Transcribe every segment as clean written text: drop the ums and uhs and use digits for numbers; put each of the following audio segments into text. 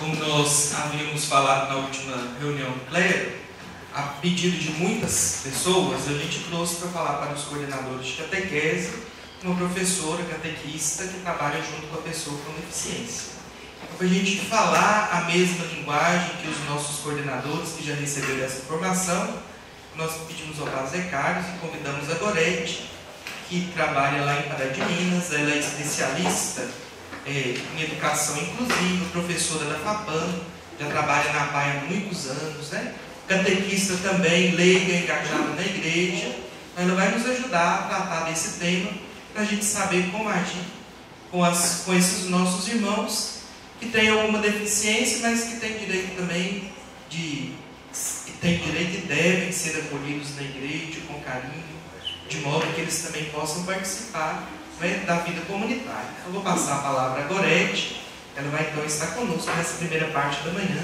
Como nós havíamos falado na última reunião do clero, a pedido de muitas pessoas, a gente trouxe para falar para os coordenadores de catequese uma professora catequista que trabalha junto com a pessoa com deficiência. Para a gente falar a mesma linguagem que os nossos coordenadores que já receberam essa formação, nós pedimos ao Padre Carlos e convidamos a Gorete, que trabalha lá em Pará de Minas. Ela é especialista em educação inclusiva, professora da FAPAM, já trabalha na PAI há muitos anos, né? Catequista também, leiga, engajada na igreja. Ela vai nos ajudar a tratar desse tema, para a gente saber como agir com esses nossos irmãos que têm alguma deficiência, mas que têm direito também e devem ser acolhidos na igreja com carinho, de modo que eles também possam participar, né, da vida comunitária. Eu vou passar a palavra a Gorete, ela vai então estar conosco nessa primeira parte da manhã.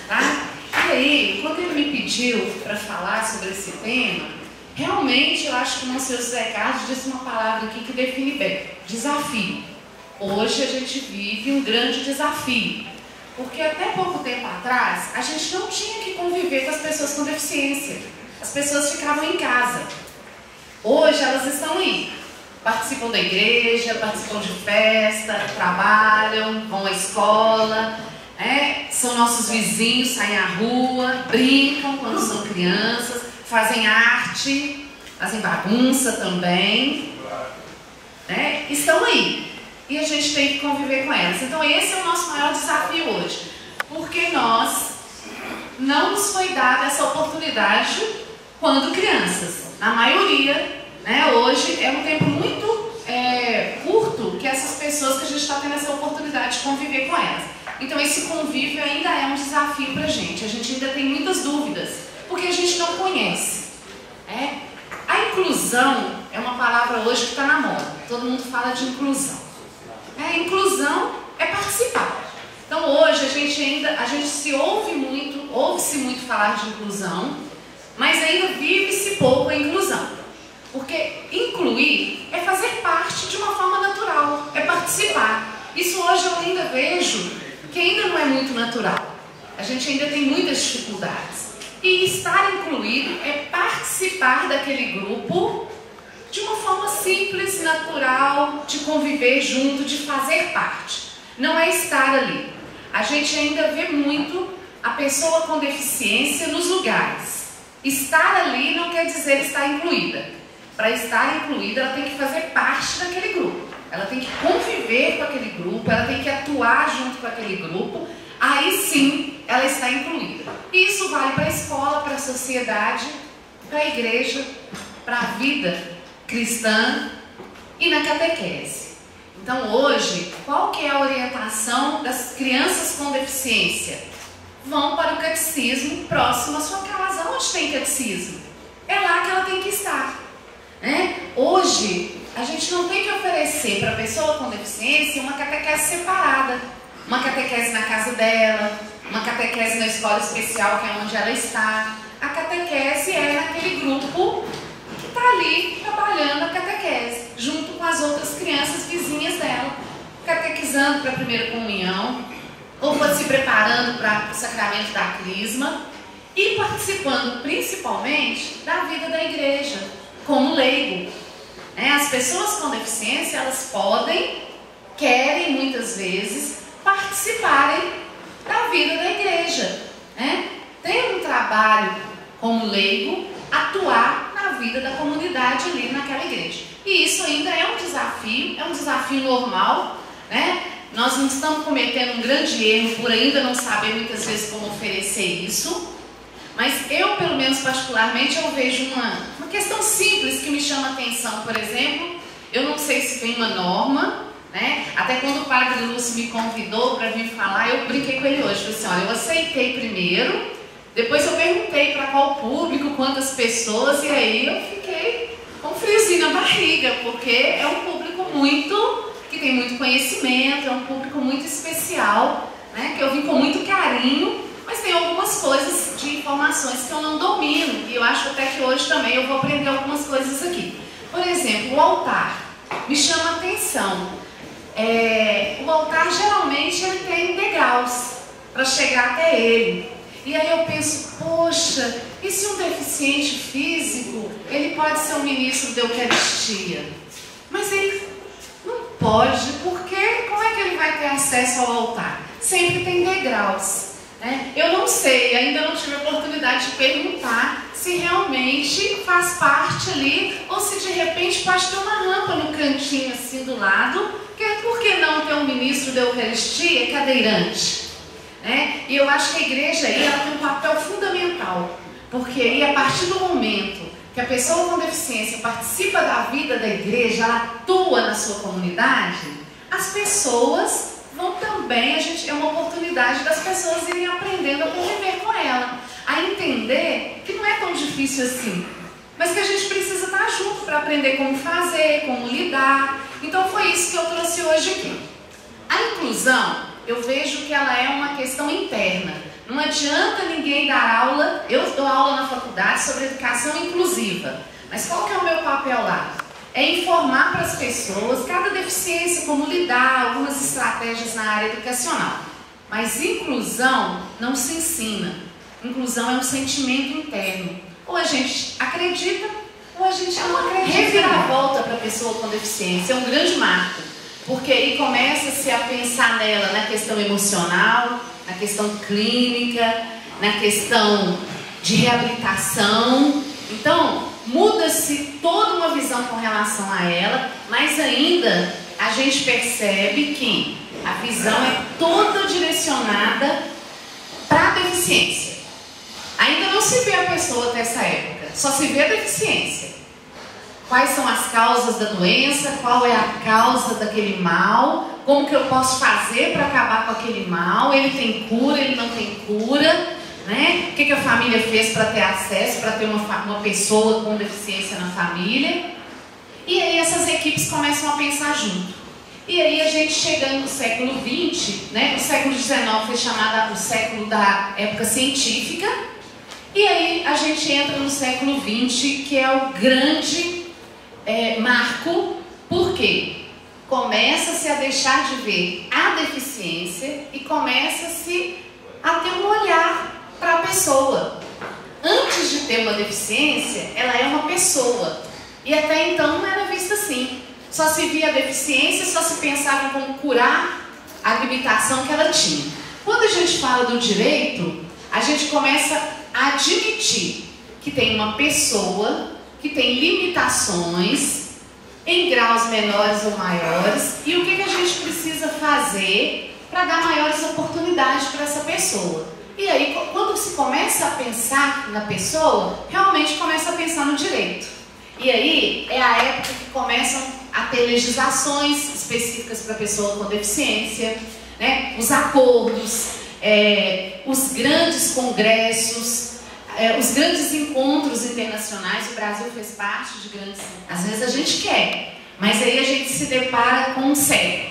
Tá? E aí, quando ele me pediu para falar sobre esse tema, realmente eu acho que o Monsenhor José Carlos disse uma palavra aqui que define bem: desafio. Hoje a gente vive um grande desafio, porque até pouco tempo atrás a gente não tinha que conviver com as pessoas com deficiência. As pessoas ficavam em casa. Hoje elas estão aí, participam da igreja, participam de festa, trabalham, vão à escola, são nossos vizinhos, saem à rua, brincam quando são crianças, fazem arte, fazem bagunça também, estão aí. E a gente tem que conviver com elas. Então esse é o nosso maior desafio hoje, porque nós não nos foi dada essa oportunidade quando crianças. Na maioria, hoje é um tempo muito curto que essas pessoas, que a gente está tendo essa oportunidade de conviver com elas. Então esse convívio ainda é um desafio para a gente ainda tem muitas dúvidas, porque a gente não conhece. A inclusão é uma palavra hoje que está na moda, todo mundo fala de inclusão. Inclusão é participar. Então hoje a gente ouve-se muito falar de inclusão, mas ainda vive-se pouco a inclusão. Porque incluir é fazer parte de uma forma natural, é participar. Isso hoje eu ainda vejo que ainda não é muito natural. A gente ainda tem muitas dificuldades. E estar incluído é participar daquele grupo de uma forma simples, natural, de conviver junto, de fazer parte. Não é estar ali. A gente ainda vê muito a pessoa com deficiência nos lugares. Estar ali não quer dizer estar incluída. Para estar incluída, ela tem que fazer parte daquele grupo. Ela tem que conviver com aquele grupo, ela tem que atuar junto com aquele grupo. Aí sim, ela está incluída. E isso vale para a escola, para a sociedade, para a igreja, para a vida cristã e na catequese. Então hoje, qual que é a orientação das crianças com deficiência? Vão para o catecismo próximo à sua casa. Onde tem catecismo? É lá que ela tem que estar. Hoje, a gente não tem que oferecer para a pessoa com deficiência uma catequese separada. Uma catequese na casa dela, uma catequese na escola especial, que é onde ela está. A catequese é naquele grupo que está ali trabalhando a catequese, junto com as outras crianças vizinhas dela, catequizando para a primeira comunhão, ou se preparando para o sacramento da crisma, e participando principalmente da vida da igreja, como leigo. As pessoas com deficiência, elas querem muitas vezes participarem da vida da igreja, ter um trabalho como leigo, atuar na vida da comunidade ali naquela igreja. E isso ainda é um desafio normal, Nós não estamos cometendo um grande erro por ainda não saber muitas vezes como oferecer isso, mas eu, pelo menos particularmente, eu vejo uma questão simples que me chama a atenção. Por exemplo, eu não sei se tem uma norma, até quando o Padre Lúcio me convidou para vir falar, eu brinquei com ele hoje, falei assim: olha, eu aceitei primeiro, depois eu perguntei para qual público, quantas pessoas, e aí eu fiquei com um friozinho na barriga, porque é um público que tem muito conhecimento, é um público muito especial, que eu vim com muito carinho, mas tem algumas coisas de informações que eu não domino, e eu acho até que hoje também eu vou aprender algumas coisas aqui. Por exemplo, o altar me chama a atenção. O altar geralmente ele tem para chegar até ele. E aí eu penso, poxa, e se um deficiente físico, ele pode ser um ministro da Eucaristia? Mas ele não pode, porque como é que ele vai ter acesso ao altar? Sempre tem degraus, né? Eu não sei, ainda não tive a oportunidade de perguntar se realmente faz parte ali, ou se de repente pode ter uma rampa no cantinho assim do lado, que por que não ter um ministro da Eucaristia cadeirante? E eu acho que a igreja aí ela tem um papel fundamental, porque aí a partir do momento que a pessoa com deficiência participa da vida da igreja, ela atua na sua comunidade, as pessoas vão também, é uma oportunidade das pessoas irem aprendendo a conviver com ela, a entender que não é tão difícil assim, mas que a gente precisa estar junto para aprender como fazer, como lidar. Então foi isso que eu trouxe hoje aqui. A inclusão, eu vejo que ela é uma questão interna. Não adianta ninguém dar aula, eu dou aula na faculdade sobre educação inclusiva, mas qual que é o meu papel lá? É informar para as pessoas cada deficiência, como lidar, algumas estratégias na área educacional. Mas inclusão não se ensina. Inclusão é um sentimento interno. Ou a gente acredita, ou a gente não acredita. Reviravolta para a pessoa com deficiência é um grande marco. Porque aí começa-se a pensar nela na questão emocional, na questão clínica, na questão de reabilitação. Então, muda-se toda uma visão com relação a ela, mas ainda a gente percebe que a visão é toda direcionada para a deficiência. Ainda não se vê a pessoa dessa época, só se vê a deficiência. Quais são as causas da doença, qual é a causa daquele mal, como que eu posso fazer para acabar com aquele mal, ele tem cura, ele não tem cura, né? O que a família fez para ter acesso, para ter uma pessoa com deficiência na família. E aí essas equipes começam a pensar junto. E aí a gente chegando no século XX, né? O século XIX foi chamado o século da época científica, e aí a gente entra no século XX, que é o grande marco. Por quê? Começa-se a deixar de ver a deficiência e começa-se a ter um olhar para a pessoa. Antes de ter uma deficiência, ela é uma pessoa. E até então não era vista assim. Só se via a deficiência, só se pensava em como curar a limitação que ela tinha. Quando a gente fala do direito, a gente começa a admitir que tem uma pessoa que tem limitações em graus menores ou maiores, e o que a gente precisa fazer para dar maiores oportunidades para essa pessoa. E aí, quando se começa a pensar na pessoa, realmente começa a pensar no direito. E aí é a época que começam a ter legislações específicas para a pessoa com deficiência, né? Os acordos, os grandes congressos, os grandes encontros internacionais. O Brasil fez parte de grandes... Às vezes a gente quer, mas aí a gente se depara com um cego.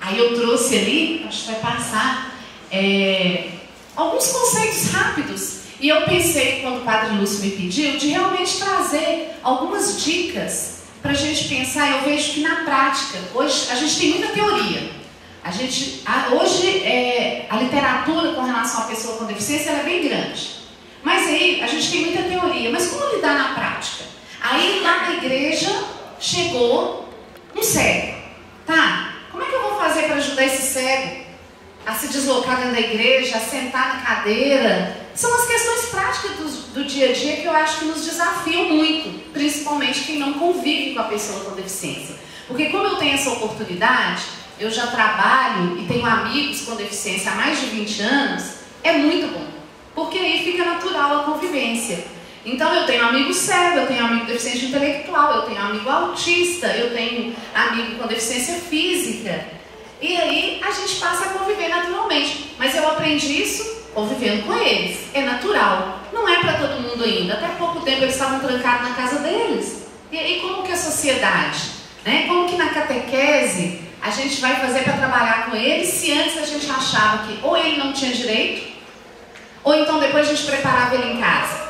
Aí eu trouxe ali, acho que vai passar, alguns conceitos rápidos. E eu pensei, quando o Padre Lúcio me pediu, de realmente trazer algumas dicas para a gente pensar. Eu vejo que na prática, hoje a gente tem muita teoria. Hoje a literatura com relação à pessoa com deficiência ela é bem grande. Mas aí a gente tem muita teoria. Mas como lidar na prática? Aí lá na igreja chegou um cego. Tá, como é que eu vou fazer para ajudar esse cego a se deslocar dentro da igreja, a sentar na cadeira? São as questões práticas do dia a dia que eu acho que nos desafiam muito, principalmente quem não convive com a pessoa com deficiência. Porque como eu tenho essa oportunidade, eu já trabalho e tenho amigos com deficiência há mais de 20 anos, é muito bom, porque aí fica natural a convivência. Então eu tenho amigo cego, eu tenho amigo deficiente intelectual, eu tenho amigo autista, eu tenho amigo com deficiência física. E aí a gente passa a conviver naturalmente. Mas eu aprendi isso convivendo com eles. É natural. Não é para todo mundo ainda. Até pouco tempo eles estavam trancados na casa deles. E aí como que a sociedade, né? Como que na catequese a gente vai fazer para trabalhar com eles, se antes a gente achava que ou ele não tinha direito, ou então depois a gente preparava ele em casa.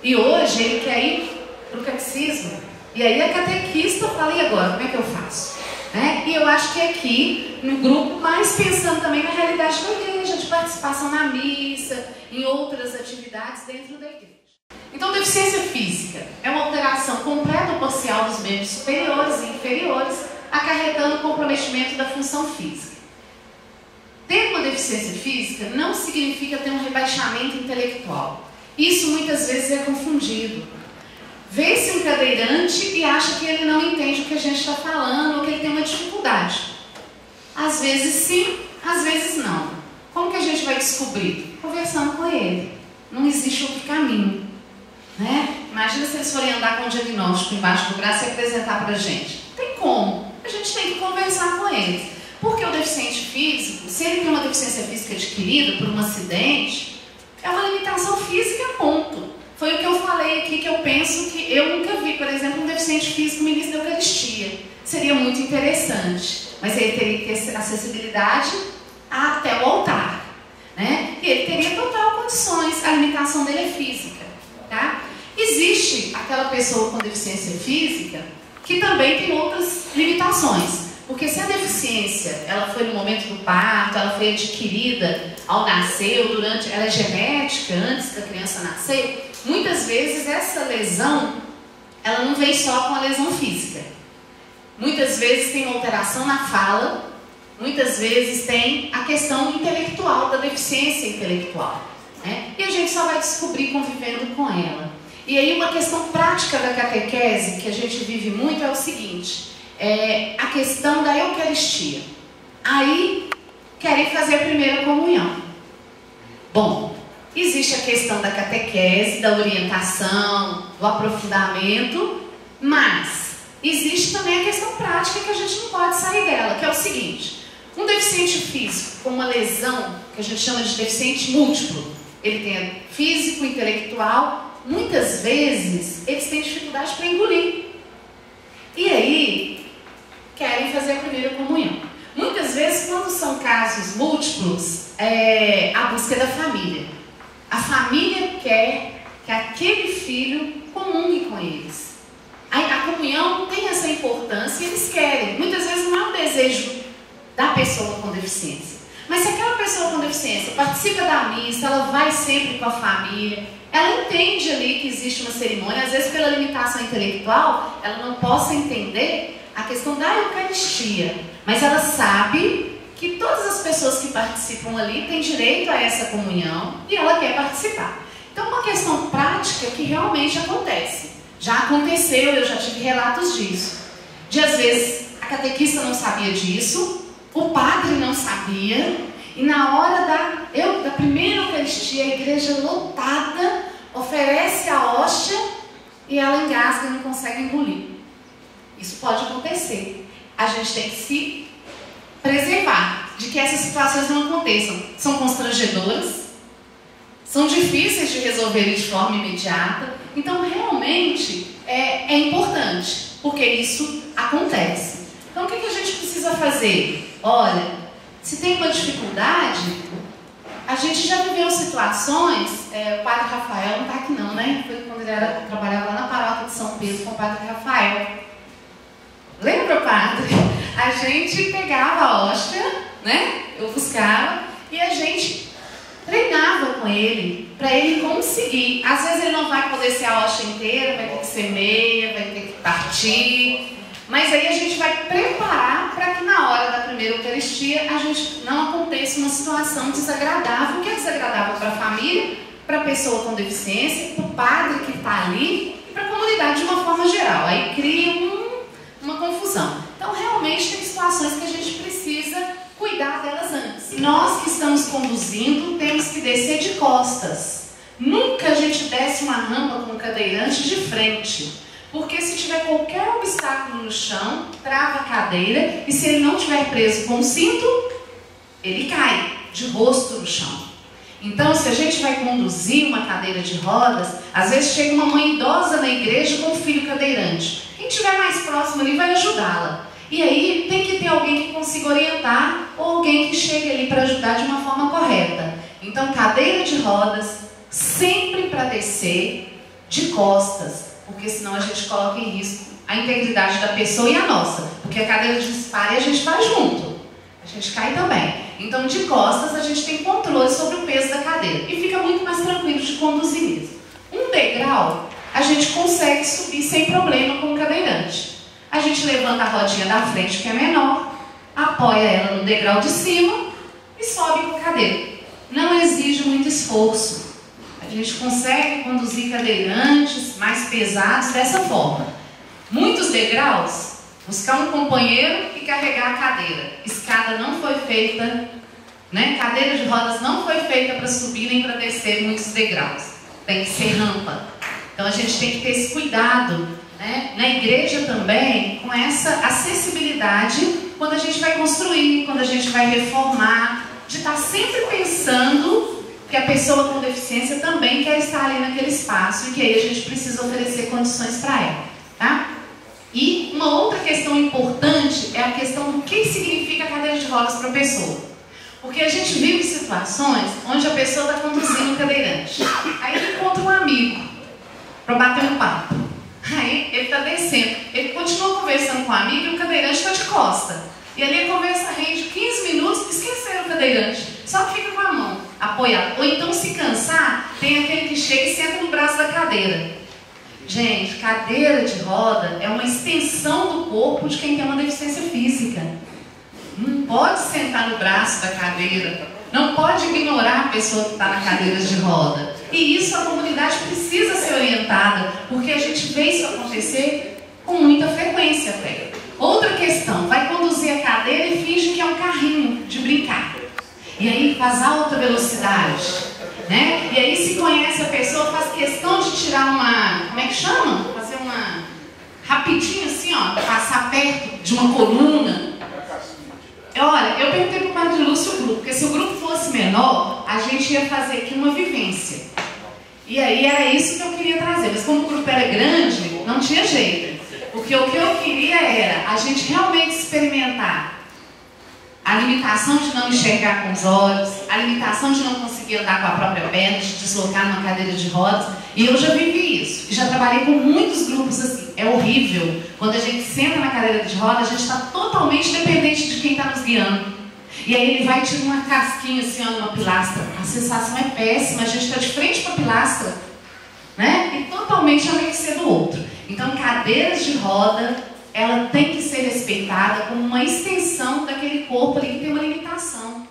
E hoje ele quer ir para o catecismo. E aí a catequista fala, e agora, como é que eu faço? E eu acho que aqui, no grupo, mais pensando também na realidade da igreja, de participar participação na missa, em outras atividades dentro da igreja. Então, deficiência física é uma alteração completa ou parcial dos membros superiores e inferiores, acarretando o comprometimento da função física. Ter uma deficiência física não significa ter um rebaixamento intelectual. Isso muitas vezes é confundido. Vê-se um cadeirante e acha que ele não entende o que a gente está falando ou que ele tem uma dificuldade. Às vezes sim, às vezes não. Como que a gente vai descobrir? Conversando com ele. Não existe outro caminho. Né? Imagina se eles forem andar com um diagnóstico embaixo do braço e apresentar para a gente. Não tem como. A gente tem que conversar com eles. Porque o deficiente físico, se ele tem uma deficiência física adquirida por um acidente, é uma limitação física, ponto. Foi o que eu falei aqui, que eu penso que eu nunca vi, por exemplo, um deficiente físico ministro da Eucaristia. Seria muito interessante. Mas ele teria que ter acessibilidade até o altar. Né? E ele teria total condições, a limitação dele é física. Tá? Existe aquela pessoa com deficiência física que também tem outras limitações. Porque se a deficiência ela foi no momento do parto, ela foi adquirida ao nascer, ou durante, ela é genética antes da criança nascer, muitas vezes essa lesão ela não vem só com a lesão física. Muitas vezes tem uma alteração na fala, muitas vezes tem a questão intelectual, da deficiência intelectual. Né? E a gente só vai descobrir convivendo com ela. E aí uma questão prática da catequese que a gente vive muito é o seguinte, a questão da Eucaristia. Aí querem fazer a primeira comunhão. Bom, existe a questão da catequese, da orientação, do aprofundamento, mas existe também a questão prática que a gente não pode sair dela, que é o seguinte, um deficiente físico com uma lesão, que a gente chama de deficiente múltiplo, ele tem físico, intelectual, muitas vezes eles têm dificuldade para engolir. E aí, querem fazer a primeira comunhão. Muitas vezes, quando são casos múltiplos, a busca da família. A família quer que aquele filho comungue com eles. A comunhão tem essa importância e eles querem. Muitas vezes não é um desejo da pessoa com deficiência. Mas se aquela pessoa com deficiência participa da missa, ela vai sempre com a família, ela entende ali que existe uma cerimônia, às vezes pela limitação intelectual, ela não possa entender a questão da Eucaristia, mas ela sabe que todas as pessoas que participam ali têm direito a essa comunhão e ela quer participar. Então, uma questão prática que realmente acontece. Já aconteceu, eu já tive relatos disso. De às vezes a catequista não sabia disso, o padre não sabia, e na hora da primeira Eucaristia, a igreja lotada oferece a hóstia e ela engasga e não consegue engolir. Isso pode acontecer. A gente tem que se preservar de que essas situações não aconteçam. São constrangedoras, são difíceis de resolver de forma imediata. Então, realmente, é importante, porque isso acontece. Então, o que a gente precisa fazer? Olha, se tem uma dificuldade, a gente já viveu situações, o padre Rafael não está aqui não, né? Foi quando ele trabalhava lá na paróquia de São Pedro com o padre Rafael. Lembra, padre? A gente pegava a hóstia, né? Eu buscava, e a gente treinava com ele, para ele conseguir. Às vezes ele não vai poder ser a hóstia inteira, vai ter que ser meia, vai ter que partir. Mas aí a gente vai preparar para que na hora da primeira Eucaristia a gente não aconteça uma situação desagradável, que é desagradável para a família, para a pessoa com deficiência, para o padre que está ali e para a comunidade de uma forma geral. Aí cria uma confusão. Então realmente tem situações que a gente precisa cuidar delas antes. Nós que estamos conduzindo temos que descer de costas. Nunca a gente desce uma rampa com o cadeirante de frente. Porque se tiver qualquer obstáculo no chão, trava a cadeira, e se ele não estiver preso com o cinto, ele cai de rosto no chão. Então, se a gente vai conduzir uma cadeira de rodas, às vezes chega uma mãe idosa na igreja com um filho cadeirante. Quem estiver mais próximo ali vai ajudá-la. E aí tem que ter alguém que consiga orientar, ou alguém que chegue ali para ajudar de uma forma correta. Então, cadeira de rodas, sempre para descer de costas. Porque senão a gente coloca em risco a integridade da pessoa e a nossa. Porque a cadeira dispara e a gente vai junto. A gente cai também. Então, de costas, a gente tem controle sobre o peso da cadeira e fica muito mais tranquilo de conduzir mesmo. Um degrau, a gente consegue subir sem problema com o cadeirante. A gente levanta a rodinha da frente, que é menor, apoia ela no degrau de cima e sobe com a cadeira. Não exige muito esforço. A gente consegue conduzir cadeirantes mais pesados dessa forma. Muitos degraus, buscar um companheiro e carregar a cadeira. Escada não foi feita, né? Cadeira de rodas não foi feita para subir nem para descer muitos degraus. Tem que ser rampa. Então a gente tem que ter esse cuidado, né? Na igreja também, com essa acessibilidade, quando a gente vai construir, quando a gente vai reformar, de estar sempre pensando que a pessoa com deficiência também quer estar ali naquele espaço e que aí a gente precisa oferecer condições para ela, tá? E uma outra questão importante é a questão do que significa a cadeira de rodas para a pessoa. Porque a gente vive situações onde a pessoa está conduzindo o cadeirante. Aí ele encontra um amigo para bater um papo. Aí ele está descendo. Ele continua conversando com o amigo e o cadeirante está de costa. E ali a conversa rende 15 minutos, esqueceram o cadeirante. Só fica com a mão apoiada. Ou então, se cansar, tem aquele que chega e senta no braço da cadeira. Gente, cadeira de roda é uma extensão do corpo de quem tem uma deficiência física. Não pode sentar no braço da cadeira, não pode ignorar a pessoa que está na cadeira de roda. E isso a comunidade precisa ser orientada, porque a gente vê isso acontecer com muita frequência até. Outra questão, vai conduzir a cadeira e finge que é um carrinho de brincar. E aí faz alta velocidade, né? E aí se conhece a pessoa, faz questão de tirar uma, como é que chama? Fazer uma, rapidinho assim, ó, passar perto de uma coluna. Olha, eu perguntei para o Padre Lúcio o grupo, porque se o grupo fosse menor, a gente ia fazer aqui uma vivência. E aí era isso que eu queria trazer, mas como o grupo era grande, não tinha jeito. Porque o que eu queria era a gente realmente experimentar a limitação de não enxergar com os olhos, a limitação de não conseguir andar com a própria perna, de deslocar numa cadeira de rodas. E eu já vivi isso. E já trabalhei com muitos grupos assim. É horrível. Quando a gente senta na cadeira de rodas, a gente está totalmente dependente de quem está nos guiando. E aí ele vai e tira uma casquinha assim, ó, numa pilastra. A sensação é péssima. A gente está de frente para a pilastra, né? E totalmente a mercê do outro. Então, cadeiras de roda, ela tem que ser respeitada como uma extensão daquele corpo ali que tem uma limitação.